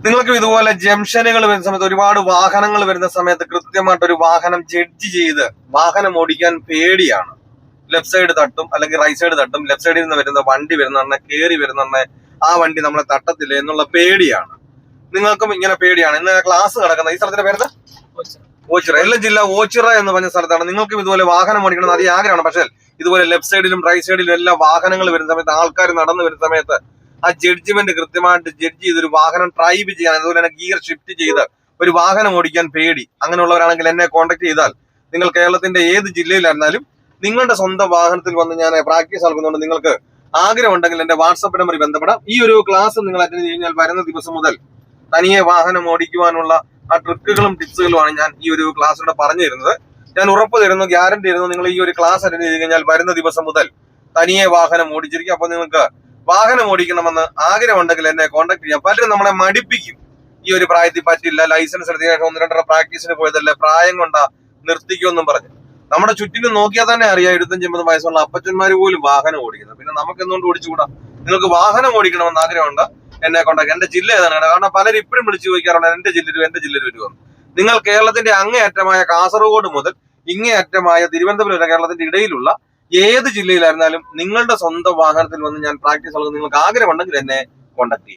നിങ്ങൾക്ക് ഇതുപോലെ ജംഗ്ഷനുകൾ വരുന്ന സമയത്ത് ഒരുപാട് വാഹനങ്ങൾ വരുന്ന സമയത്ത് കൃത്യമായിട്ട് ഒരു വാഹനം ജഡ്ജ് ചെയ്ത് വാഹനം ഓടിക്കാൻ പേടിയാണ്. ലെഫ്റ്റ് സൈഡ് തട്ടും അല്ലെങ്കിൽ റൈറ്റ് സൈഡ് തട്ടും, ലെഫ്റ്റ് സൈഡിൽ നിന്ന് വരുന്ന വണ്ടി വരുന്ന കയറി വരുന്ന ആ വണ്ടി നമ്മളെ തട്ടത്തില്ല എന്നുള്ള പേടിയാണ്. നിങ്ങൾക്കും ഇങ്ങനെ പേടിയാണ്. ഇന്ന് ക്ലാസ് നടക്കുന്ന ഈ സ്ഥലത്തിന്റെ പേര് ഓച്ചിറ, എല്ലാം ജില്ല ഓച്ചിറ എന്ന് പറഞ്ഞ സ്ഥലത്താണ്. നിങ്ങൾക്കും ഇതുപോലെ വാഹനം ഓടിക്കണം എന്ന് അധികം ആഗ്രഹമാണ്. പക്ഷേ ഇതുപോലെ ലെഫ്റ്റ് സൈഡിലും റൈറ്റ് സൈഡിലും എല്ലാം വാഹനങ്ങൾ വരുന്ന സമയത്ത്, ആൾക്കാർ നടന്നു വരുന്ന സമയത്ത് ആ ജഡ്ജ്മെന്റ് കൃത്യമായിട്ട് ജഡ്ജ് ചെയ്തൊരു വാഹനം ഡ്രൈവ് ചെയ്യാൻ, അതുപോലെ തന്നെ ഗിയർ ഷിഫ്റ്റ് ചെയ്ത് ഒരു വാഹനം ഓടിക്കാൻ പേടി, അങ്ങനെയുള്ളവരാണെങ്കിൽ എന്നെ കോൺടാക്ട് ചെയ്താൽ നിങ്ങൾ കേരളത്തിന്റെ ഏത് ജില്ലയിലായിരുന്നാലും നിങ്ങളുടെ സ്വന്തം വാഹനത്തിൽ വന്ന് ഞാൻ പ്രാക്ടീസ് നൽകുന്നുണ്ട്. നിങ്ങൾക്ക് ആഗ്രഹം ഉണ്ടെങ്കിൽ എന്റെ വാട്സപ്പ് നമ്പറിൽ ബന്ധപ്പെടാം. ഈ ഒരു ക്ലാസ് നിങ്ങൾ അറ്റൻഡ് കഴിഞ്ഞാൽ വരുന്ന ദിവസം മുതൽ തനിയെ വാഹനം ഓടിക്കുവാനുള്ള ആ ട്രിക്കുകളും ടിപ്സുകളുമാണ് ഞാൻ ഈ ഒരു ക്ലാസ്സിലൂടെ പറഞ്ഞു തരുന്നത്. ഞാൻ ഉറപ്പ് തരുന്നു, ഗ്യാരണ്ടി തരുന്നു, നിങ്ങൾ ഈ ഒരു ക്ലാസ് അറ്റൻഡ് ചെയ്ത് കഴിഞ്ഞാൽ വരുന്ന ദിവസം മുതൽ തനിയെ വാഹനം ഓടിച്ചിരിക്കും. അപ്പൊ നിങ്ങൾക്ക് വാഹനം ഓടിക്കണമെന്ന് ആഗ്രഹമുണ്ടെങ്കിൽ എന്നെ കോൺടാക്ട് ചെയ്യാം. പലരും നമ്മളെ മടിപ്പിക്കും, ഈ ഒരു പ്രായത്തിൽ പറ്റില്ല, ലൈസൻസ് എടുത്ത ശേഷം 1-2 പ്രാക്ടീസിന് പോയതല്ലേ, പ്രായം കൊണ്ടാ നിർത്തിക്കുമെന്നും പറഞ്ഞു. നമ്മുടെ ചുറ്റിലും നോക്കിയാൽ തന്നെ അറിയാം 75-80 വയസ്സുള്ള അപ്പച്ചന്മാര് പോലും വാഹനം ഓടിക്കുന്നത്. പിന്നെ നമുക്ക് എന്തുകൊണ്ട് ഓടിച്ചുകൂടാ? നിങ്ങൾക്ക് വാഹനം ഓടിക്കണമെന്ന് ആഗ്രഹമുണ്ട്, എന്നെ കോൺടാക്ട്. എന്റെ ജില്ല ഏതാണ്? കാരണം പലരും ഇപ്പോഴും വിളിച്ചു ചോദിക്കാറുണ്ട് എന്റെ ജില്ലയിൽ വരുമോ. നിങ്ങൾ കേരളത്തിന്റെ അങ്ങേയറ്റമായ കാസർഗോഡ് മുതൽ ഇങ്ങേയറ്റമായ തിരുവനന്തപുരം കേരളത്തിന്റെ ഇടയിലുള്ള ഏത് ജില്ലയിലായിരുന്നാലും നിങ്ങളുടെ സ്വന്തം വാഹനത്തിൽ വന്ന് ഞാൻ പ്രാക്ടീസ് നൽകുന്നത്. നിങ്ങൾക്ക് ആഗ്രഹമുണ്ടെങ്കിൽ എന്നെ കോൺടാക്ട് ചെയ്യും.